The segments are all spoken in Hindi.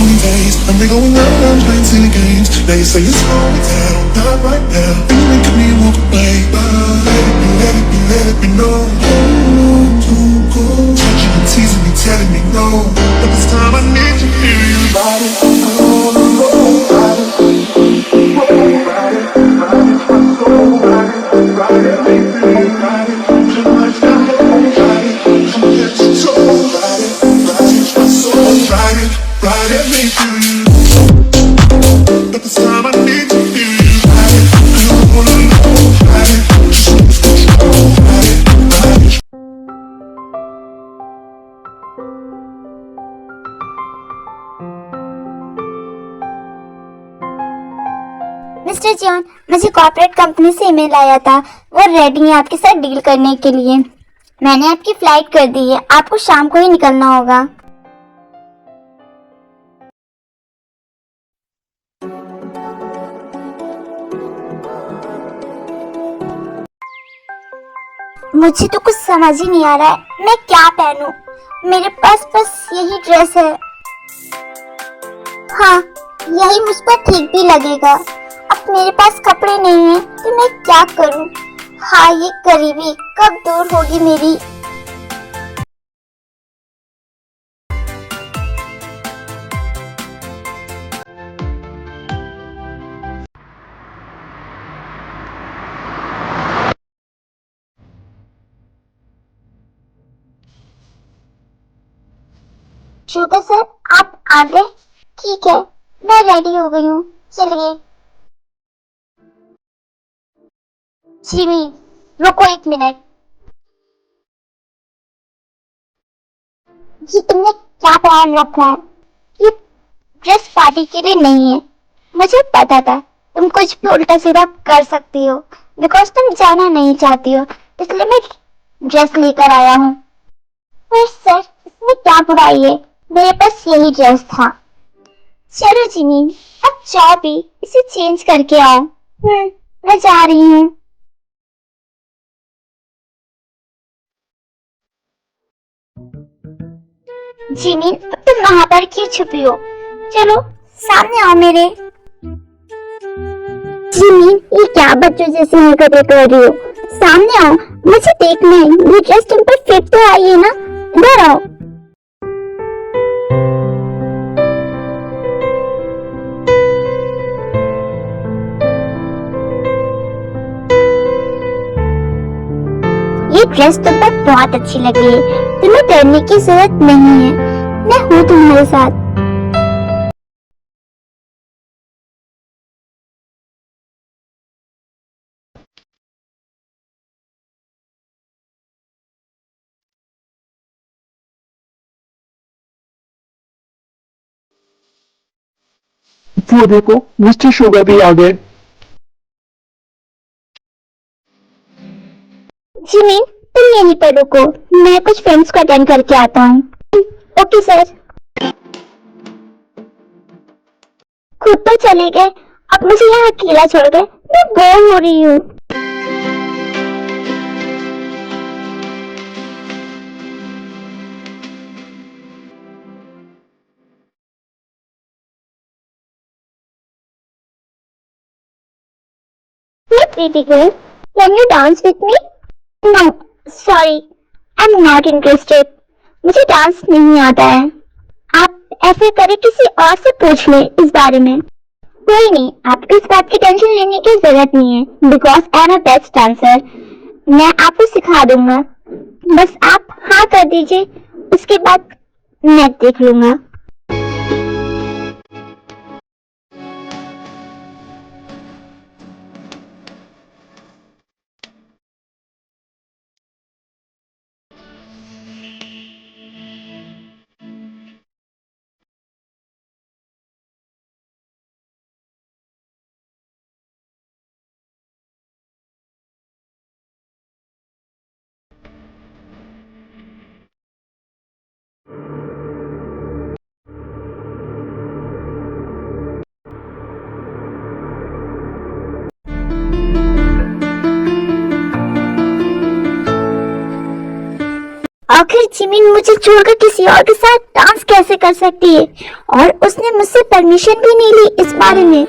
20 days, and we going round playing silly games. Now you say it's slow down, not right now. And you making me walk away, but let me know. Too cold. Touching and teasing me, telling me no. But this time I need to hear you ride it, ride it, ride it, my soul, ride it, make me ride it. Too much time, ride it, come get your soul, ride it, my soul, ride it, make me. But this time I need to hear you ride it. I don't wanna know, ride it, just lose control, ride it. Mister John, मुझे कॉर्पोरेट कंपनी से ईमेल आया था। वो रेडी है आपके साथ डील करने के लिए। मैंने आपकी फ्लाइट कर दी है, आपको शाम को ही निकलना होगा। मुझे तो कुछ समझ ही नहीं आ रहा है मैं क्या पहनूं। मेरे पास बस यही ड्रेस है। हाँ, यही मुझ पर ठीक भी लगेगा। अब मेरे पास कपड़े नहीं हैं तो मैं क्या करूं। हाँ, ये गरीबी कब दूर होगी मेरी। शुक्र सर, आप आ गए। ठीक है, मैं रेडी हो गई हूँ, चलिए। जिमी, रुको एक मिनट। ये तुमने क्या पहन रखा है? ये ड्रेस पार्टी के लिए नहीं है। मुझे पता था तुम कुछ भी उल्टा सीधा कर सकती हो, बिकॉज तुम जाना नहीं चाहती हो, इसलिए मैं ड्रेस लेकर आया हूँ। पर सर, इसमें क्या बुराई है? मेरे पास यही ड्रेस था। चलो जिमी, अब जाओ भी, इसे चेंज करके आओ। मैं जा रही हूँ। जिमी, अब तुम वहां पर क्यों छुपी हो? चलो सामने आओ मेरे। जिमी, ये क्या बच्चों जैसी हरकतें कर रही हो? सामने आओ, मुझे देखना है ये ड्रेस तुम पर फिट तो आई है ना। इधर आओ। ये ड्रेस तुम पर बहुत अच्छी लगी है, तुम्हें डरने की जरूरत नहीं है, मैं हूँ तुम्हारे साथ। वो देखो, मिस्टर शुगर भी आ गए। जिमी, तुम यहीं पर रुको, मैं कुछ फ्रेंड्स को अटेंड करके आता हूँ। Okay sir. खुद तो चले गए, अब मुझे यहाँ अकेला छोड़ गए, मैं बोर हो रही हूँ। Hey pretty girl, can you dance with me? No, sorry, I'm not interested. मुझे डांस नहीं आता है। आप ऐसे करें किसी और से पूछ ले इस बारे में। कोई नहीं, आपको इस बात की टेंशन लेने की जरूरत नहीं है, because I am a best dancer. मैं आपको सिखा दूंगा, बस आप हाँ कर दीजिए, उसके बाद मैं देख लूंगा। आखिर जिमिन मुझे छोड़कर किसी और के साथ डांस कैसे कर सकती है? और उसने मुझसे परमिशन भी नहीं ली इस बारे में।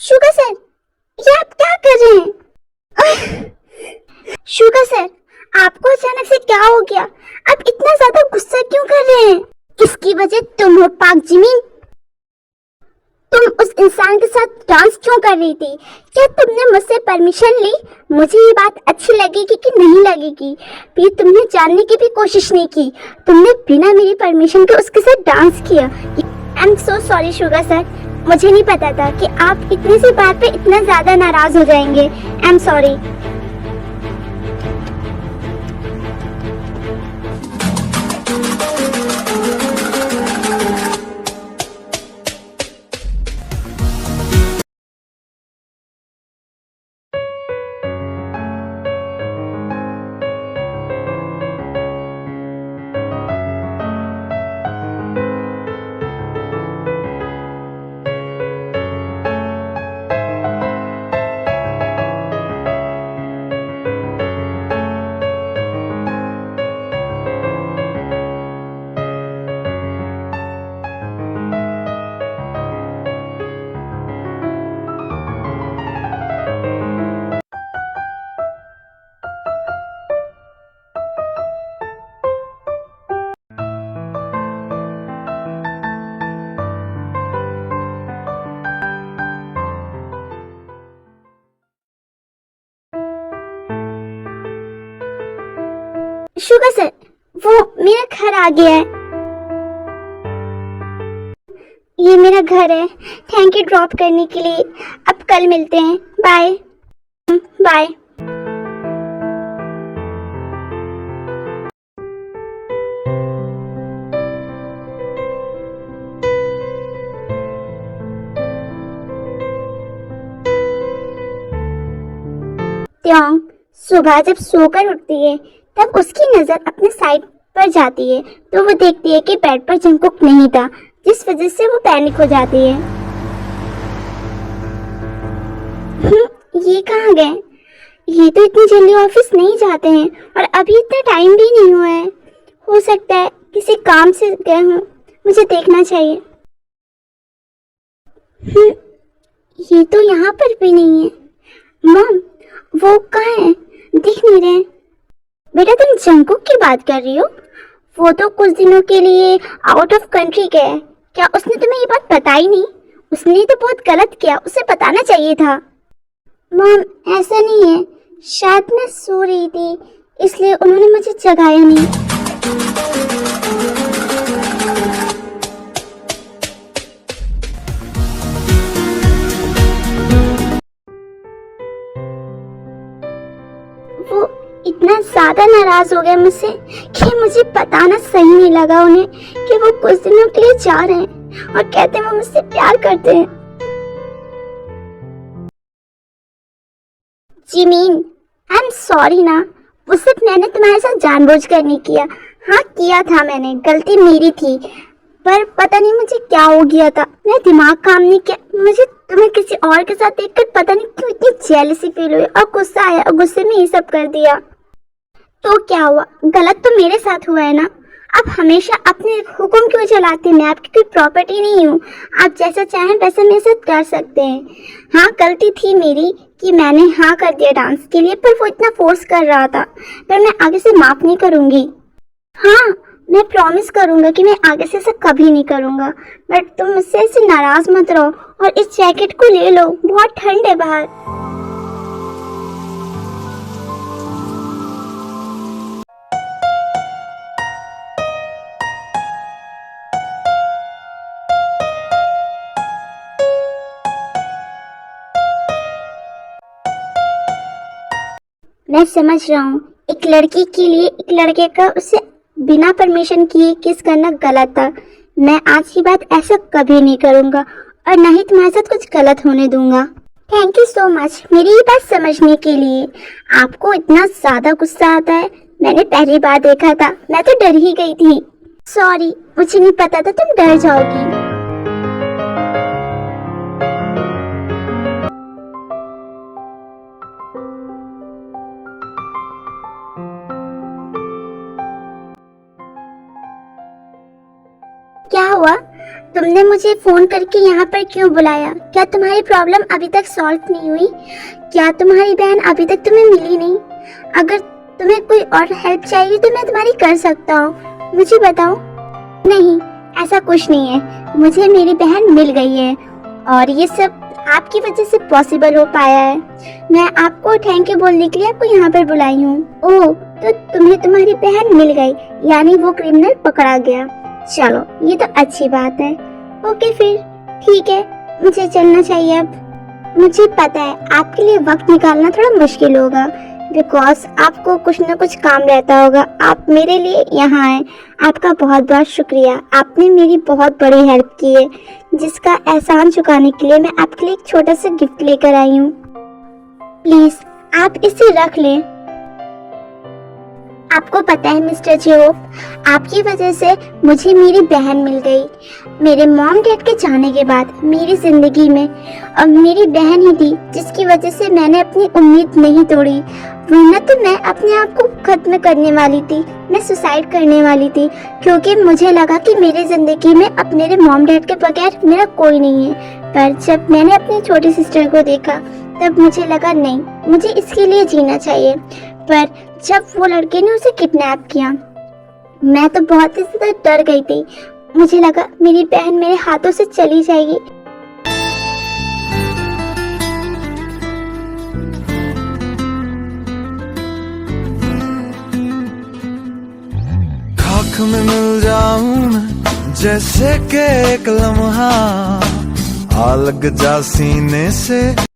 शुगर सर, ये आप क्या कर रहे हैं? शुगर सर, आपको अचानक से क्या हो गया? आप इतना ज्यादा गुस्सा क्यों कर रहे हैं? इसकी वजह तुम हो पाक जिमिन। तुम उस इंसान के साथ डांस क्यों कर रही थी? क्या तुमने मुझसे परमिशन ली? मुझे ये बात अच्छी लगेगी कि नहीं लगेगी? फिर तुमने जानने की भी कोशिश नहीं की। तुमने बिना मेरी परमिशन के उसके साथ डांस किया। I am so sorry sugar sir, मुझे नहीं पता था कि आप इतनी सी बात पे इतना ज्यादा नाराज हो जाएंगे। I am sorry. Sugar sir, वो मेरा घर आ गया है। ये मेरा घर है। थैंक यू ड्रॉप करने के लिए। अब कल मिलते हैं। Bye bye. त्योंग सुबह जब सोकर उठती है तब उसकी नजर अपने साइड पर जाती है तो वो देखती है कि बेड पर जंगकुक नहीं था, जिस वजह से वो पैनिक हो जाती है। ये कहाँ गए? ये तो इतनी जल्दी ऑफिस नहीं जाते हैं और अभी इतना टाइम भी नहीं हुआ है। हो सकता है किसी काम से गए हों, मुझे देखना चाहिए। ये तो यहाँ पर भी नहीं है। मॉम, वो कहाँ है? दिख नहीं रहे। बेटा, तुम जंगकुक की बात कर रही हो? वो तो कुछ दिनों के लिए आउट ऑफ कंट्री गया है। क्या उसने तुम्हें ये बात बताई नहीं? उसने तो बहुत गलत किया, उसे बताना चाहिए था। मॉम, ऐसा नहीं है। शायद मैं सो रही थी इसलिए उन्होंने मुझे जगाया नहीं। वो इतना ज्यादा नाराज हो गया मुझसे कि मुझे बताना सही नहीं लगा उन्हें कि वो कुछ दिनों के लिए जा रहे हैं और कहते हैं वो मुझसे प्यार करते हैं। जिमीन, आई एम सॉरी ना। वो सिर्फ मैंने तुम्हारे साथ जानबूझकर नहीं किया। हाँ, किया था मैंने, गलती मेरी थी, पर पता नहीं मुझे क्या हो गया था। मेरा दिमाग काम नहीं किया। मुझे तुम्हें किसी और के साथ देखकर पता नहीं क्यों इतनी जेलसी फील हुई और गुस्सा आया और गुस्से में ये सब कर दिया। तो क्या हुआ? गलत तो मेरे साथ हुआ है ना। आप हमेशा अपने हुक्म क्यों चलाते हैं? मैं आपकी कोई प्रॉपर्टी नहीं हूँ। आप जैसा चाहें वैसा मेरे साथ कर सकते हैं। हाँ, गलती थी मेरी कि मैंने हाँ कर दिया डांस के लिए, पर वो इतना फोर्स कर रहा था। पर मैं आगे से माफ नहीं करूँगी। हाँ, मैं प्रॉमिस करूँगा कि मैं आगे से ऐसा कभी नहीं करूँगा। बट तुम मुझसे ऐसे नाराज मत रहो और इस जैकेट को ले लो, बहुत ठंड है बाहर। मैं समझ रहा हूँ, एक लड़की के लिए एक लड़के का उसे बिना परमिशन किए किस करना गलत था। मैं आज की बात ऐसा कभी नहीं करूँगा और ना ही तुम्हारे साथ कुछ गलत होने दूंगा। थैंक यू सो मच मेरी ये बात समझने के लिए। आपको इतना ज़्यादा गुस्सा आता है? मैंने पहली बार देखा था, मैं तो डर ही गई थी। सॉरी, मुझे नहीं पता था तुम डर जाओगी। क्या हुआ? तुमने मुझे फोन करके यहाँ पर क्यों बुलाया? क्या तुम्हारी प्रॉब्लम अभी तक सॉल्व नहीं हुई? क्या तुम्हारी बहन अभी तक तुम्हें मिली नहीं? अगर तुम्हें कोई और हेल्प चाहिए तो मैं तुम्हारी कर सकता हूँ, मुझे बताओ। नहीं, ऐसा कुछ नहीं है, मुझे मेरी बहन मिल गई है और ये सब आपकी वजह से पॉसिबल हो पाया है। मैं आपको थैंक यू बोलने के लिए आपको यहाँ पर बुलाई हूँ। ओह, तो तुम्हें तुम्हारी बहन मिल गई, यानी वो क्रिमिनल पकड़ा गया। चलो, ये तो अच्छी बात है। ओके फिर, ठीक है, मुझे चलना चाहिए अब। मुझे पता है आपके लिए वक्त निकालना थोड़ा मुश्किल होगा, बिकॉज आपको कुछ ना कुछ काम रहता होगा। आप मेरे लिए यहाँ आए, आपका बहुत बहुत शुक्रिया। आपने मेरी बहुत बड़ी हेल्प की है, जिसका एहसान चुकाने के लिए मैं आपके लिए एक छोटा सा गिफ्ट लेकर आई हूँ। प्लीज आप इसे रख लें। आपको पता है मिस्टर जेहोफ, आपकी वजह से मुझे मेरी बहन मिल गई। मेरे मॉम डैड के जाने के बाद मेरी जिंदगी में अब मेरी बहन ही थी जिसकी वजह से मैंने अपनी उम्मीद नहीं तोड़ी, वरना तो मैं अपने आप को खत्म करने वाली थी। मैं सुसाइड करने वाली थी, क्योंकि मुझे लगा कि मेरी जिंदगी में अब मेरे मॉम डैड के बगैर मेरा कोई नहीं है। पर जब मैंने अपनी छोटी सिस्टर को देखा तब मुझे लगा नहीं, मुझे इसके लिए जीना चाहिए। पर जब वो लड़के ने उसे किडनैप किया, मैं तो बहुत ही ज्यादा डर गई थी। मुझे लगा मेरी बहन मेरे हाथों से चली जाएगी। खाक में मिल जाऊं मैं जैसे के एक लम्हा, आ लग जा सीने से।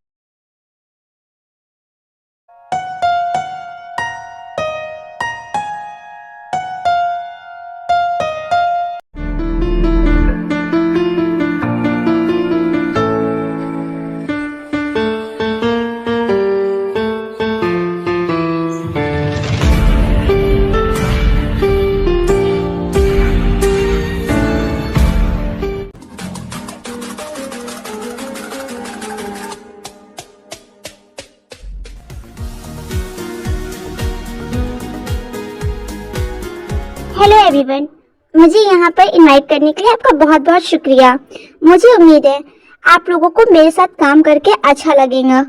हेलो एवरीवन, मुझे यहाँ पर इनवाइट करने के लिए आपका बहुत बहुत शुक्रिया। मुझे उम्मीद है आप लोगों को मेरे साथ काम करके अच्छा लगेगा।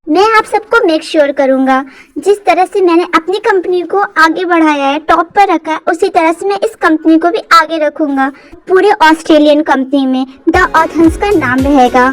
मैं आप सबको मेक श्योर करूँगा, जिस तरह से मैंने अपनी कंपनी को आगे बढ़ाया है, टॉप पर रखा है, उसी तरह से मैं इस कंपनी को भी आगे रखूँगा। पूरे ऑस्ट्रेलियन कंपनी में द ऑथन्स का नाम रहेगा।